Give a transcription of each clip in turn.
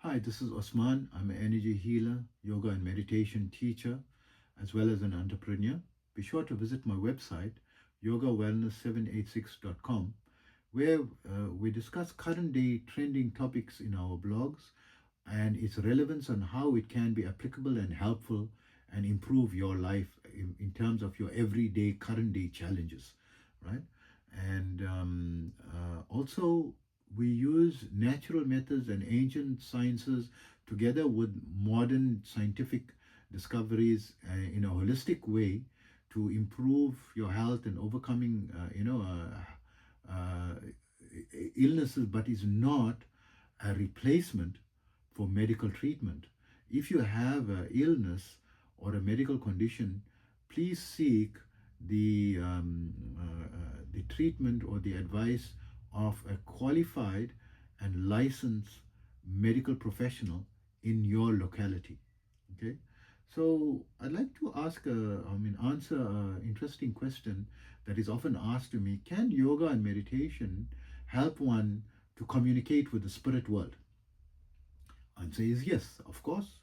Hi, this is Osman. I'm an energy healer, yoga and meditation teacher, as well as an entrepreneur. Be sure to visit my website, yogawellness786.com, where we discuss current day trending topics in our blogs and its relevance on how it can be applicable and helpful and improve your life in terms of your everyday, current day challenges, right? And also, we use natural methods and ancient sciences together with modern scientific discoveries in a holistic way to improve your health and overcoming, illnesses, but is not a replacement for medical treatment. If you have an illness or a medical condition, please seek the treatment or the advice of a qualified and licensed medical professional in your locality. Okay, so I'd like to answer an interesting question that is often asked to me: Can yoga and meditation help one to communicate with the spirit world? Answer is yes, of course.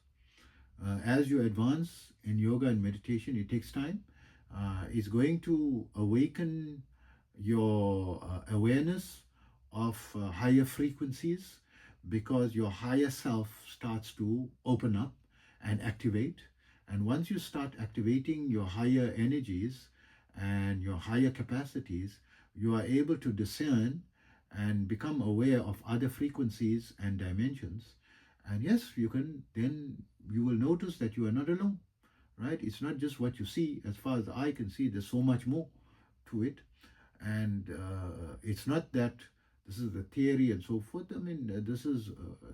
As you advance in yoga and meditation, it takes time. It's going to awaken your awareness of higher frequencies because your higher self starts to open up and activate. And once you start activating your higher energies and your higher capacities, you are able to discern and become aware of other frequencies and dimensions. And yes, you will notice that you are not alone, right? It's not just what you see. As far as I can see, there's so much more to it. And it's not that this is the theory and so forth. I mean, this is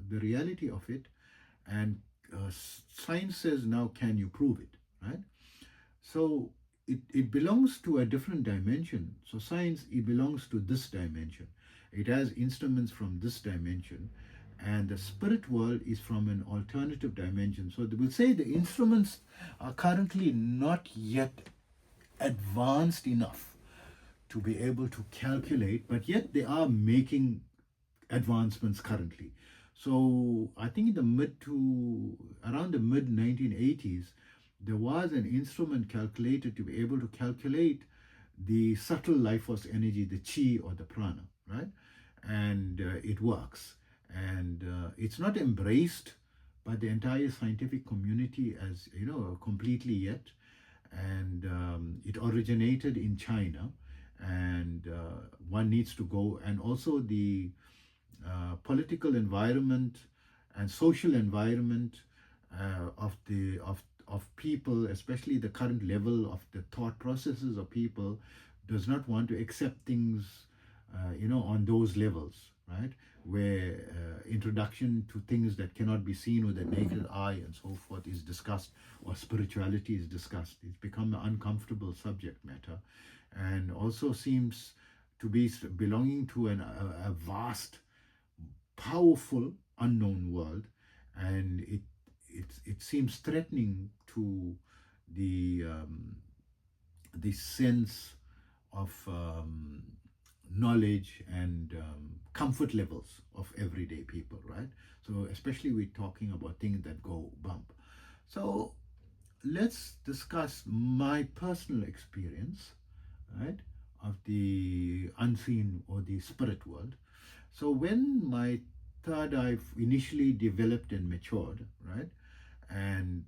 the reality of it. And science says, now can you prove it, right? So it belongs to a different dimension. So science, it belongs to this dimension. It has instruments from this dimension, and the spirit world is from an alternative dimension. So they will say the instruments are currently not yet advanced enough to be able to calculate, but yet they are making advancements currently. So I think in the around the mid 1980s, there was an instrument calculated to be able to calculate the subtle life force energy, the chi or the prana, right? And it works. And it's not embraced by the entire scientific community as, completely yet. And it originated in China, and one needs to go. And also the political environment and social environment of people, especially the current level of the thought processes of people, does not want to accept things, on those levels, right? Where introduction to things that cannot be seen with the naked eye and so forth is discussed, or spirituality is discussed. It's become an uncomfortable subject matter, and also seems to be belonging to a vast, powerful, unknown world, and it seems threatening to the sense of knowledge and comfort levels of everyday people, right? So especially we're talking about things that go bump. So let's discuss my personal experience, right, of the unseen or the spirit world. So when my third eye initially developed and matured, right, and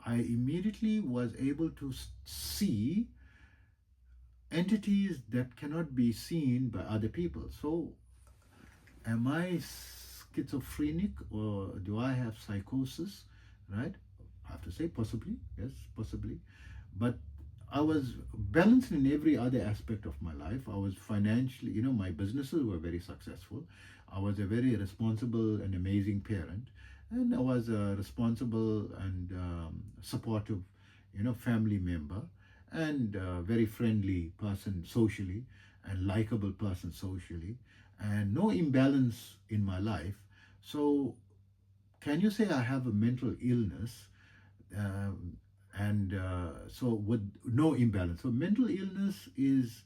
I immediately was able to see entities that cannot be seen by other people. So am I schizophrenic, or do I have psychosis, right? I have to say possibly, yes, possibly. But I was balanced in every other aspect of my life. I was financially, my businesses were very successful. I was a very responsible and amazing parent. And I was a responsible and supportive, family member, and a very friendly person socially, and likable person socially, and no imbalance in my life. So can you say I have a mental illness? And so with no imbalance. So mental illness is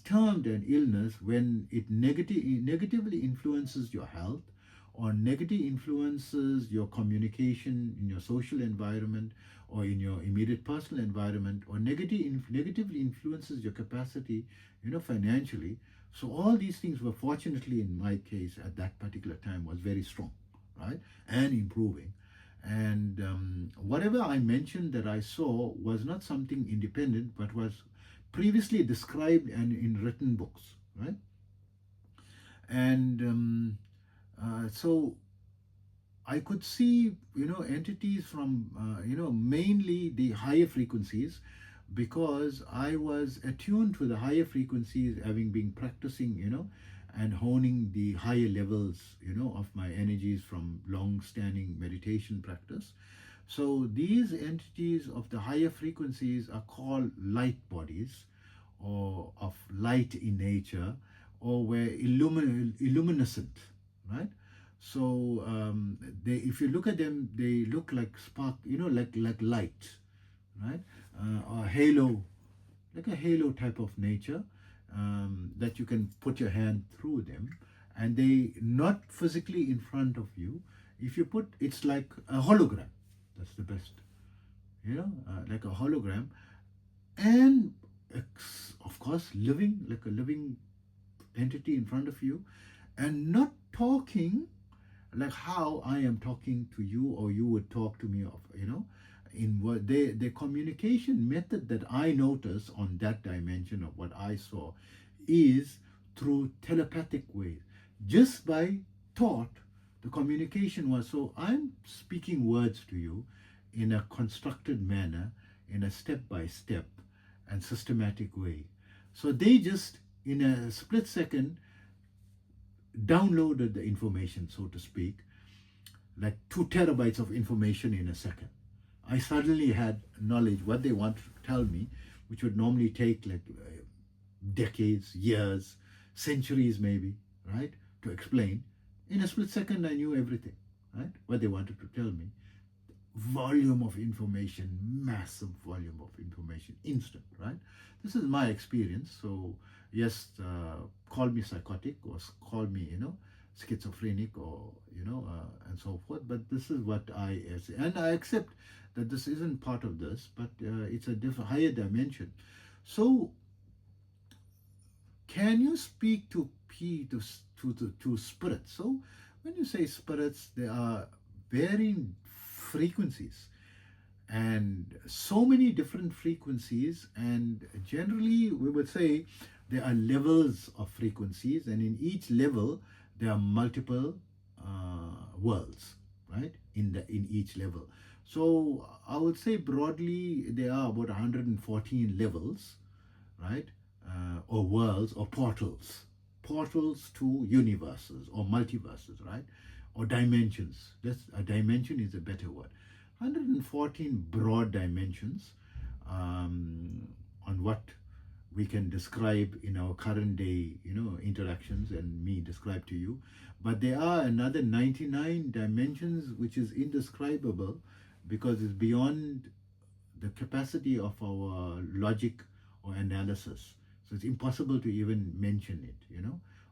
termed an illness when it negatively influences your health, or negative influences your communication in your social environment or in your immediate personal environment, or negatively influences your capacity, financially. So all these things were, fortunately in my case at that particular time, was very strong, right, and improving. And whatever I mentioned that I saw was not something independent, but was previously described and in written books, right? And so I could see, entities from, mainly the higher frequencies, because I was attuned to the higher frequencies, having been practicing, and honing the higher levels, of my energies from long-standing meditation practice. So these entities of the higher frequencies are called light bodies, or of light in nature, or were illuminescent, right? So if you look at them, they look like spark, like light, right? Or halo, like a halo type of nature, that you can put your hand through them, and they not physically in front of you. If you put, it's like a hologram. That's the best, like a hologram, and of course living, like a living entity in front of you, and not talking like how I am talking to you, or you would talk to me, of in what the communication method that I notice on that dimension of what I saw is through telepathic ways. Just by thought, the communication was, so I'm speaking words to you in a constructed manner, in a step by step and systematic way. So they just, in a split second, downloaded the information, so to speak, like 2 terabytes of information in a second. I suddenly had knowledge what they want to tell me, which would normally take like decades, years, centuries maybe, right, to explain. In a split second, I knew everything, right, what they wanted to tell me. Volume of information, massive volume of information, instant, right? This is my experience. So yes, call me psychotic, or call me, schizophrenic, or and so forth, but this is what I say, and I accept that this isn't part of this, but it's a different, higher dimension. So can you speak to spirits? So when you say spirits, there are varying frequencies, and so many different frequencies, and generally we would say there are levels of frequencies, and in each level there are multiple worlds, right, in each level. So I would say broadly there are about 114 levels, right, or worlds, or portals to universes or multiverses, right, or dimensions. A dimension is a better word. 114 broad dimensions, on what we can describe in our current day, interactions, and me describe to you. But there are another 99 dimensions which is indescribable, because it's beyond the capacity of our logic or analysis. So it's impossible to even mention it,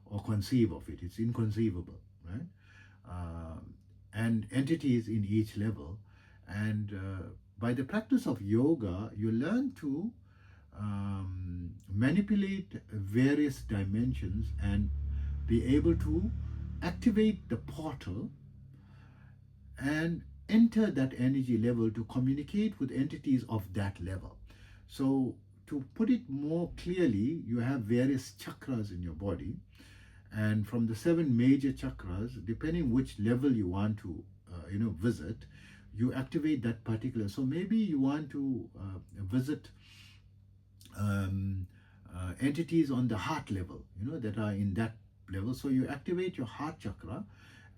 or conceive of it. It's inconceivable, right? And entities in each level. And by the practice of yoga, you learn to manipulate various dimensions and be able to activate the portal and enter that energy level to communicate with entities of that level. So to put it more clearly, you have various chakras in your body, and from the 7 major chakras, depending which level you want to visit, you activate that particular. So maybe you want to visit entities on the heart level, that are in that level. So you activate your heart chakra,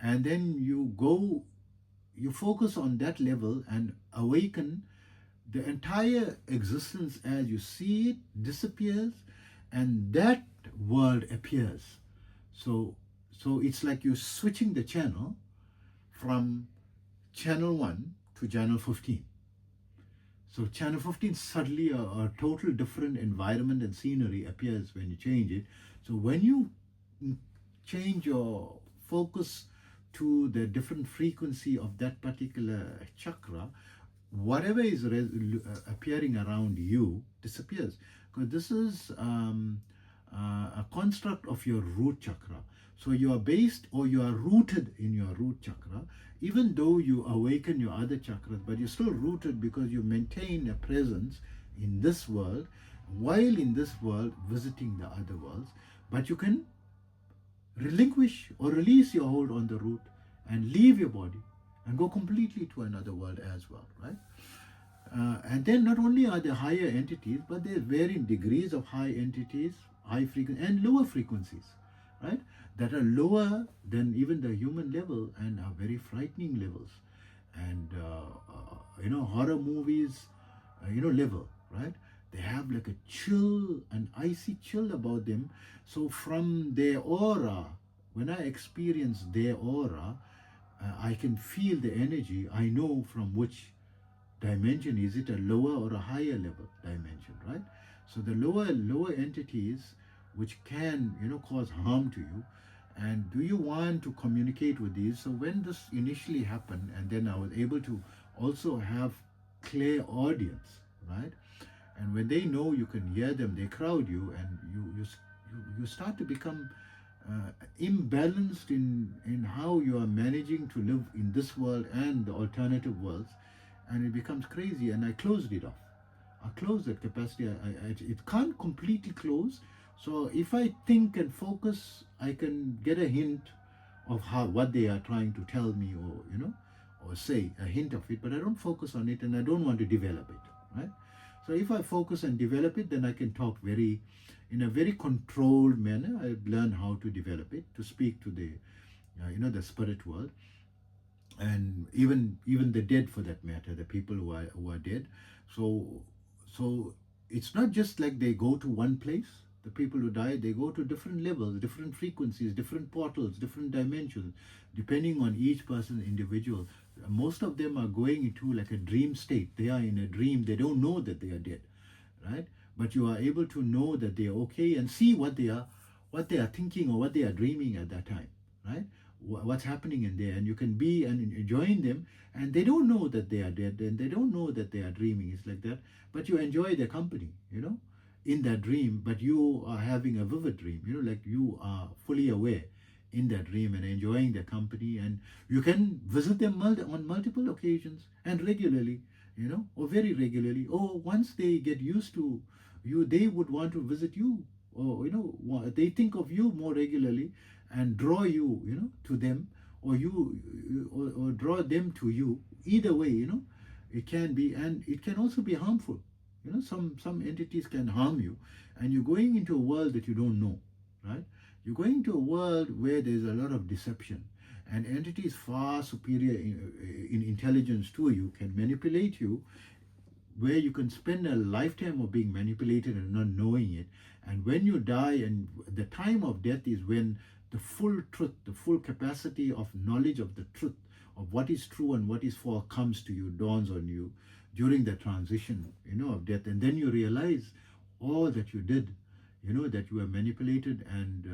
and then you focus on that level and awaken the entire existence as you see it disappears, and that world appears. So it's like you're switching the channel from channel 1 to channel 15. So channel 15, suddenly a total different environment and scenery appears when you change it. So when you change your focus to the different frequency of that particular chakra, whatever is appearing around you disappears. Because this is a construct of your root chakra. So you are based, or you are rooted in your root chakra, even though you awaken your other chakras, but you're still rooted because you maintain a presence in this world, while in this world visiting the other worlds. But you can relinquish or release your hold on the root and leave your body and go completely to another world as well, right? And then not only are there higher entities, but there are varying degrees of high entities, high frequency and lower frequencies, right? That are lower than even the human level and are very frightening levels. And, horror movies, level, right? They have like a chill, an icy chill about them. So from their aura, when I experience their aura, I can feel the energy. I know from which dimension. Is it a lower or a higher level dimension, right? So the lower entities which can cause harm to you, and do you want to communicate with these? So when this initially happened, and then I was able to also have clear audience, right? And when they know you can hear them, they crowd you, and you start to become imbalanced in how you are managing to live in this world and the alternative worlds, and it becomes crazy. And I closed it off. I closed that capacity. It can't completely close. So if I think and focus, I can get a hint of what they are trying to tell me, or say a hint of it. But I don't focus on it, and I don't want to develop it, right? So if I focus and develop it, then I can talk in a very controlled manner. I've learned how to develop it, to speak to the, the spirit world, and even the dead, for that matter, the people who are dead. So it's not just like they go to one place. The people who die, they go to different levels, different frequencies, different portals, different dimensions, depending on each person individual. Most of them are going into like a dream state. They are in a dream. They don't know that they are dead, right? But you are able to know that they are okay and see what they are thinking or what they are dreaming at that time, right? What's happening in there, and you can be and join them, and they don't know that they are dead, and they don't know that they are dreaming. It's like that, but you enjoy their company, in that dream. But you are having a vivid dream, like you are fully aware in that dream and enjoying their company, and you can visit them on multiple occasions and regularly, or very regularly, or once they get used to you, they would want to visit you, or they think of you more regularly and draw you, to them, or or draw them to you. Either way, it can be, and it can also be harmful. Some entities can harm you, and you're going into a world that you don't know, right? You're going into a world where there's a lot of deception, and entities far superior in intelligence to you can manipulate you, where you can spend a lifetime of being manipulated and not knowing it. And when you die, and the time of death is when the full truth, the full capacity of knowledge of the truth of what is true and what is false comes to you, dawns on you during the transition, of death. And then you realize all that you did, that you were manipulated, and,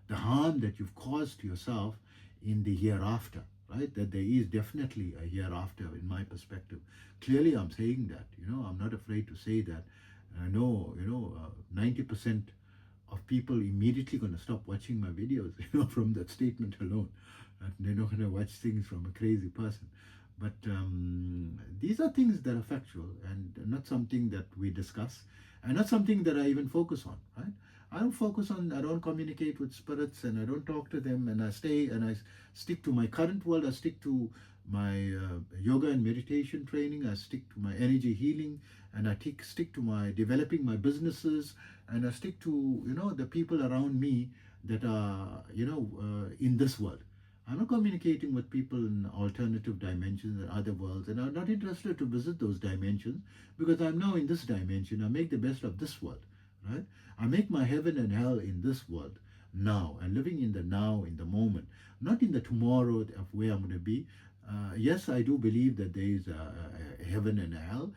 the harm that you've caused to yourself in the hereafter, right? That there is definitely a hereafter in my perspective. Clearly, I'm saying that, I'm not afraid to say that. I know, 90% of people immediately going to stop watching my videos, from that statement alone. And they're not going to watch things from a crazy person. But these are things that are factual, and not something that we discuss, and not something that I even focus on, right? I don't communicate with spirits, and I don't talk to them, and I stick to my current world. I stick to my yoga and meditation training. I stick to my energy healing, and I stick to my developing my businesses, and I stick to, the people around me that are, in this world. I'm not communicating with people in alternative dimensions and other worlds, and I'm not interested to visit those dimensions, because I'm now in this dimension. I make the best of this world, right? I make my heaven and hell in this world now, and living in the now, in the moment, not in the tomorrow of where I'm going to be. Yes, I do believe that there is a heaven and a hell.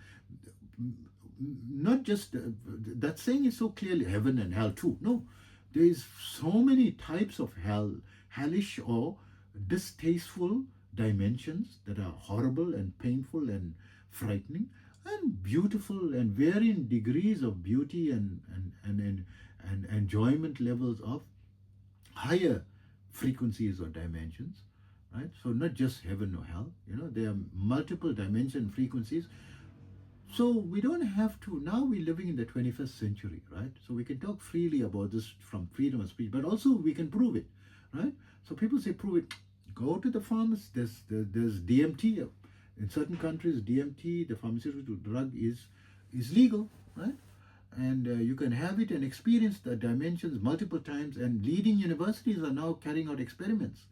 Not just that saying is so clearly heaven and hell too. No, there is so many types of hell, hellish, or distasteful dimensions that are horrible and painful and frightening, and beautiful and varying degrees of beauty and enjoyment levels of higher frequencies or dimensions, right? So not just heaven or hell, there are multiple dimension frequencies. So we don't have to, now we're living in the 21st century, right? So we can talk freely about this from freedom of speech, but also we can prove it, right? So people say, prove it. Go to the pharmacy. There's DMT. In certain countries, DMT, the pharmaceutical drug, is legal, right? And you can have it and experience the dimensions multiple times. And leading universities are now carrying out experiments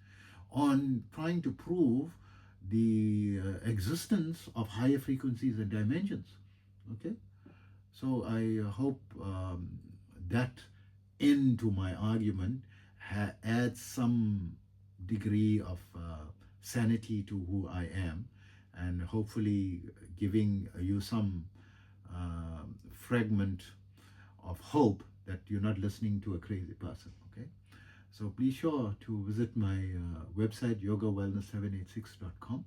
on trying to prove the existence of higher frequencies and dimensions. Okay, so I hope that into my argument adds some degree of sanity to who I am, and hopefully giving you some fragment of hope that you're not listening to a crazy person. Okay, so please sure to visit my website, yogawellness786.com,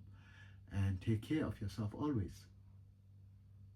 and take care of yourself always.